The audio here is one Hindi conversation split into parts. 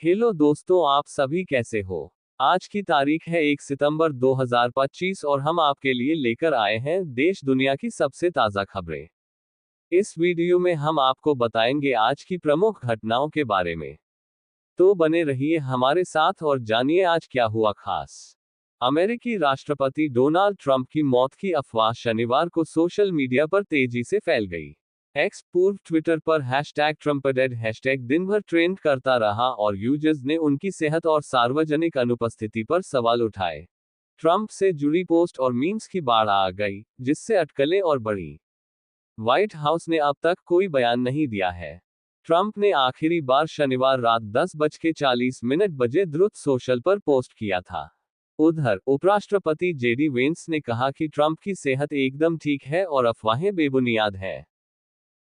हेलो दोस्तों, आप सभी कैसे हो। आज की तारीख है 1 सितंबर 2025 और हम आपके लिए लेकर आए हैं देश दुनिया की सबसे ताज़ा खबरें। इस वीडियो में हम आपको बताएंगे आज की प्रमुख घटनाओं के बारे में। तो बने रहिए हमारे साथ और जानिए आज क्या हुआ खास। अमेरिकी राष्ट्रपति डोनाल्ड ट्रंप की मौत की अफवाह शनिवार को सोशल मीडिया पर तेजी से फैल गई। एक्स पूर्व ट्विटर पर #ट्रम्पडेड हैशटैग दिन भर ट्रेंड करता रहा और यूजर्स ने उनकी सेहत और सार्वजनिक अनुपस्थिति पर सवाल उठाए। ट्रंप से जुड़ी पोस्ट और मीम्स की बाढ़ आ गई, जिससे अटकलें और बढ़ी। व्हाइट हाउस ने अब तक कोई बयान नहीं दिया है। ट्रंप ने आखिरी बार शनिवार रात 10:40 बजे द्रुत सोशल पर पोस्ट किया था। उधर उपराष्ट्रपति जेडी वेंस ने कहा कि ट्रंप की सेहत एकदम ठीक है और अफवाहें बेबुनियाद हैं।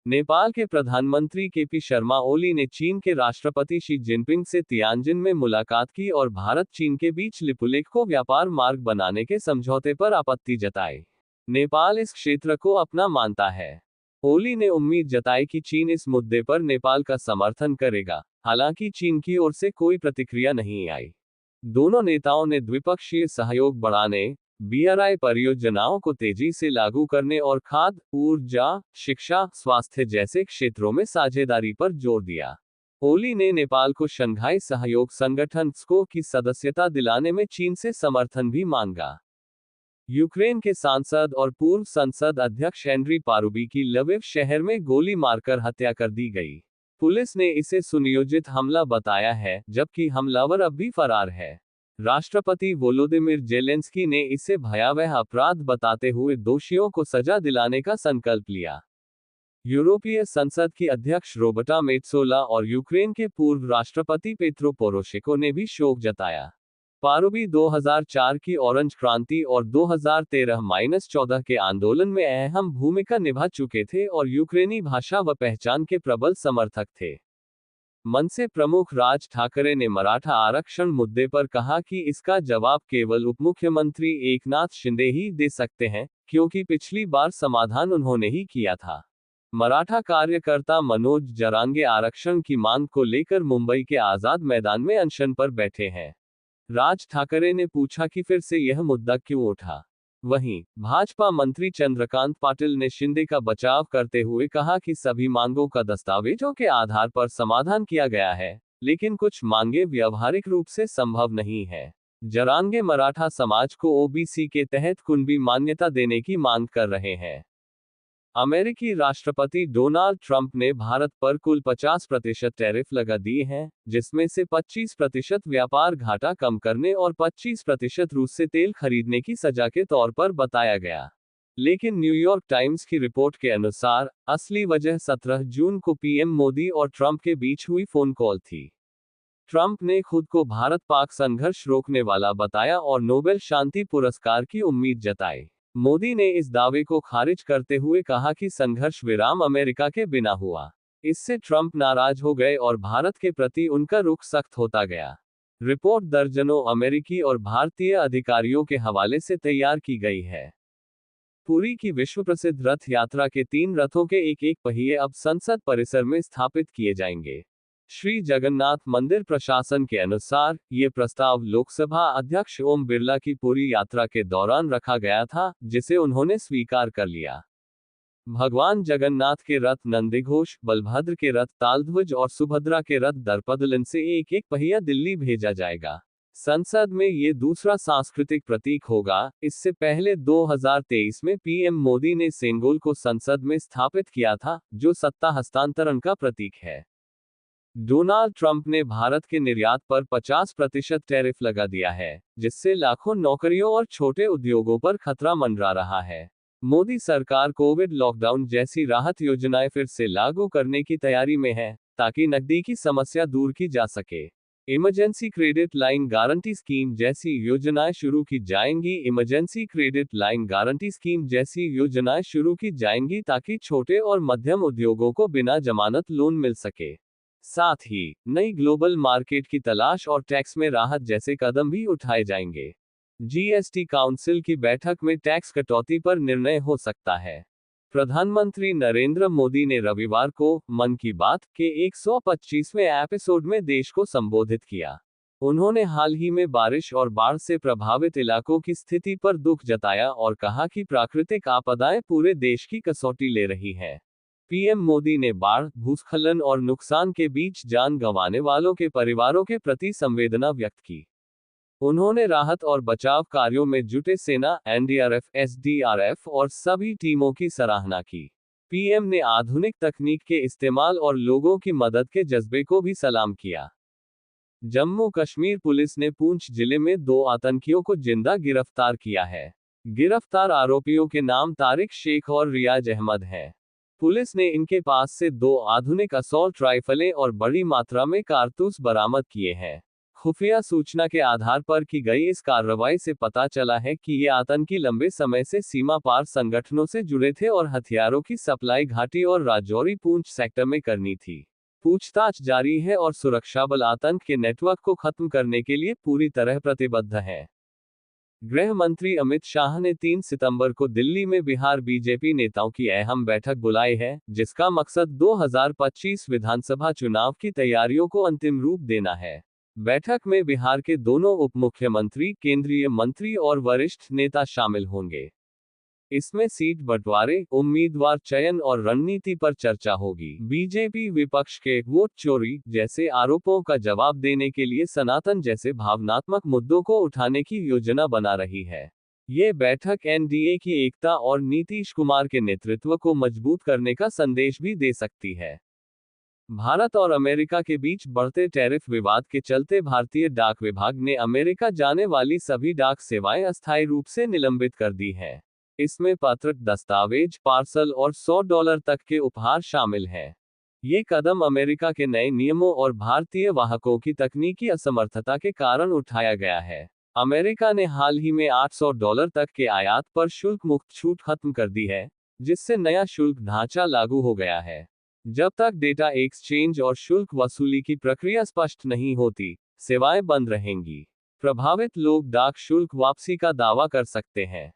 नेपाल के प्रधानमंत्री केपी शर्मा ओली ने चीन के राष्ट्रपति शी जिनपिंग से तियानजिन में मुलाकात की और भारत चीन के बीच लिपुलेख को व्यापार मार्ग बनाने के समझौते पर आपत्ति जताई। नेपाल इस क्षेत्र को अपना मानता है। ओली ने उम्मीद जताई कि चीन इस मुद्दे पर नेपाल का समर्थन करेगा, हालांकि चीन की ओर से कोई प्रतिक्रिया नहीं आई। दोनों नेताओं ने द्विपक्षीय सहयोग बढ़ाने, बीआरआई परियोजनाओं को तेजी से लागू करने और खाद्य, ऊर्जा, शिक्षा, स्वास्थ्य जैसे क्षेत्रों में साझेदारी पर जोर दिया। ओली ने नेपाल को शंघाई सहयोग संगठन (स्को) की सदस्यता दिलाने में चीन से समर्थन भी मांगा। यूक्रेन के सांसद और पूर्व संसद अध्यक्ष एंड्री पारुबी की लविव शहर में गोली मारकर हत्या कर दी गई। पुलिस ने इसे सुनियोजित हमला बताया है, जबकि हमलावर अब भी फरार है। राष्ट्रपति वोलोदिमिर जेलेंस्की ने इसे भयावह अपराध बताते हुए दोषियों को सजा दिलाने का संकल्प लिया। यूरोपीय संसद की अध्यक्ष रोबर्टा मेत्सोला और यूक्रेन के पूर्व राष्ट्रपति पेत्रो पोरोशेको ने भी शोक जताया। पारुबी 2004 की ऑरेंज क्रांति और 2013-14 के आंदोलन में अहम भूमिका निभा चुके थे और यूक्रेनी भाषा व पहचान के प्रबल समर्थक थे। मनसे प्रमुख राज ठाकरे ने मराठा आरक्षण मुद्दे पर कहा कि इसका जवाब केवल उपमुख्यमंत्री एकनाथ शिंदे ही दे सकते हैं, क्योंकि पिछली बार समाधान उन्होंने ही किया था। मराठा कार्यकर्ता मनोज जरांगे आरक्षण की मांग को लेकर मुंबई के आजाद मैदान में अनशन पर बैठे हैं। राज ठाकरे ने पूछा कि फिर से यह मुद्दा क्यों उठा। वहीं भाजपा मंत्री चंद्रकांत पाटिल ने शिंदे का बचाव करते हुए कहा कि सभी मांगों का दस्तावेजों के आधार पर समाधान किया गया है, लेकिन कुछ मांगे व्यावहारिक रूप से संभव नहीं है। जरांगे मराठा समाज को ओबीसी के तहत कुनबी मान्यता देने की मांग कर रहे हैं। अमेरिकी राष्ट्रपति डोनाल्ड ट्रंप ने भारत पर कुल 50% टैरिफ लगा दिए हैं, जिसमें से 25% व्यापार घाटा कम करने और 25% रूस से तेल खरीदने की सजा के तौर पर बताया गया। लेकिन न्यूयॉर्क टाइम्स की रिपोर्ट के अनुसार, असली वजह 17 जून को पीएम मोदी और ट्रंप के बीच हुई फोन कॉल थी। ट्रंप ने खुद को भारत-पाक संघर्ष रोकने वाला बताया और नोबेल शांति पुरस्कार की उम्मीद जताई। मोदी ने इस दावे को खारिज करते हुए कहा कि संघर्ष विराम अमेरिका के बिना हुआ। इससे ट्रंप नाराज हो गए और भारत के प्रति उनका रुख सख्त होता गया। रिपोर्ट दर्जनों अमेरिकी और भारतीय अधिकारियों के हवाले से तैयार की गई है। पुरी की विश्व प्रसिद्ध रथ यात्रा के 3 रथों के एक पहिए अब संसद परिसर में स्थापित किए जाएंगे। श्री जगन्नाथ मंदिर प्रशासन के अनुसार, ये प्रस्ताव लोकसभा अध्यक्ष ओम बिरला की पूरी यात्रा के दौरान रखा गया था, जिसे उन्होंने स्वीकार कर लिया। भगवान जगन्नाथ के रथ नंदीघोष, बलभद्र के रथ तालध्वज और सुभद्रा के रथ दर्पदलन से एक पहिया दिल्ली भेजा जाएगा। संसद में ये दूसरा सांस्कृतिक प्रतीक होगा। इससे पहले 2023 में पीएम मोदी ने सेंगोल को संसद में स्थापित किया था, जो सत्ता हस्तांतरण का प्रतीक है। डोनाल्ड ट्रंप ने भारत के निर्यात पर 50% टैरिफ लगा दिया है, जिससे लाखों नौकरियों और छोटे उद्योगों पर खतरा मंडरा रहा है। मोदी सरकार कोविड लॉकडाउन जैसी राहत योजनाएं फिर से लागू करने की तैयारी में है, ताकि नकदी की समस्या दूर की जा सके। Emergency credit line guarantee scheme जैसी योजनाएं शुरू की जाएंगी। Emergency credit line guarantee scheme जैसी योजनाएं शुरू की जाएंगी ताकि छोटे और मध्यम उद्योगों को बिना जमानत लोन मिल सके। साथ ही नई ग्लोबल मार्केट की तलाश और टैक्स में राहत जैसे कदम भी उठाए जाएंगे। जीएसटी काउंसिल की बैठक में टैक्स कटौती पर निर्णय हो सकता है। प्रधानमंत्री नरेंद्र मोदी ने रविवार को मन की बात के 125वें एपिसोड में देश को संबोधित किया। उन्होंने हाल ही में बारिश और बाढ़ से प्रभावित इलाकों की स्थिति पर दुख जताया और कहा कि प्राकृतिक आपदाएं पूरे देश की कसौटी ले रही हैं। पीएम मोदी ने बाढ़, भूस्खलन और नुकसान के बीच जान गंवाने वालों के परिवारों के प्रति संवेदना व्यक्त की। उन्होंने राहत और बचाव कार्यों में जुटे सेना, एनडीआरएफ, एसडीआरएफ और सभी टीमों की सराहना की। पीएम ने आधुनिक तकनीक के इस्तेमाल और लोगों की मदद के जज्बे को भी सलाम किया। जम्मू कश्मीर पुलिस ने पुंछ जिले में 2 आतंकियों को जिंदा गिरफ्तार किया है। गिरफ्तार आरोपियों के नाम तारिक शेख और रियाज अहमद हैं। पुलिस ने इनके पास से 2 आधुनिक असॉल्ट राइफलें और बड़ी मात्रा में कारतूस बरामद किए हैं। खुफिया सूचना के आधार पर की गई इस कार्रवाई से पता चला है कि ये आतंकी लंबे समय से सीमा पार संगठनों से जुड़े थे और हथियारों की सप्लाई घाटी और राजौरी पुंछ सेक्टर में करनी थी। पूछताछ जारी है और सुरक्षा बल आतंक के नेटवर्क को खत्म करने के लिए पूरी तरह प्रतिबद्ध है। गृह मंत्री अमित शाह ने 3 सितंबर को दिल्ली में बिहार बीजेपी नेताओं की अहम बैठक बुलाई है, जिसका मकसद 2025 विधानसभा चुनाव की तैयारियों को अंतिम रूप देना है। बैठक में बिहार के दोनों उप मुख्यमंत्री, केंद्रीय मंत्री और वरिष्ठ नेता शामिल होंगे। इसमें सीट बंटवारे, उम्मीदवार चयन और रणनीति पर चर्चा होगी। बीजेपी विपक्ष के वोट चोरी जैसे आरोपों का जवाब देने के लिए सनातन जैसे भावनात्मक मुद्दों को उठाने की योजना बना रही है। ये बैठक एनडीए की एकता और नीतीश कुमार के नेतृत्व को मजबूत करने का संदेश भी दे सकती है। भारत और अमेरिका के बीच बढ़ते टैरिफ विवाद के चलते भारतीय डाक विभाग ने अमेरिका जाने वाली सभी डाक सेवाएं अस्थायी रूप से निलंबित कर दी हैं। इसमें पत्र, दस्तावेज, पार्सल और $100 तक के उपहार शामिल हैं। ये कदम अमेरिका के नए नियमों और भारतीय वाहकों की तकनीकी असमर्थता के कारण उठाया गया है। अमेरिका ने हाल ही में $800 तक के आयात पर शुल्क मुक्त छूट खत्म कर दी है, जिससे नया शुल्क ढांचा लागू हो गया है। जब तक डेटा एक्सचेंज और शुल्क वसूली की प्रक्रिया स्पष्ट नहीं होती, सेवाएं बंद रहेंगी। प्रभावित लोग डाक शुल्क वापसी का दावा कर सकते हैं।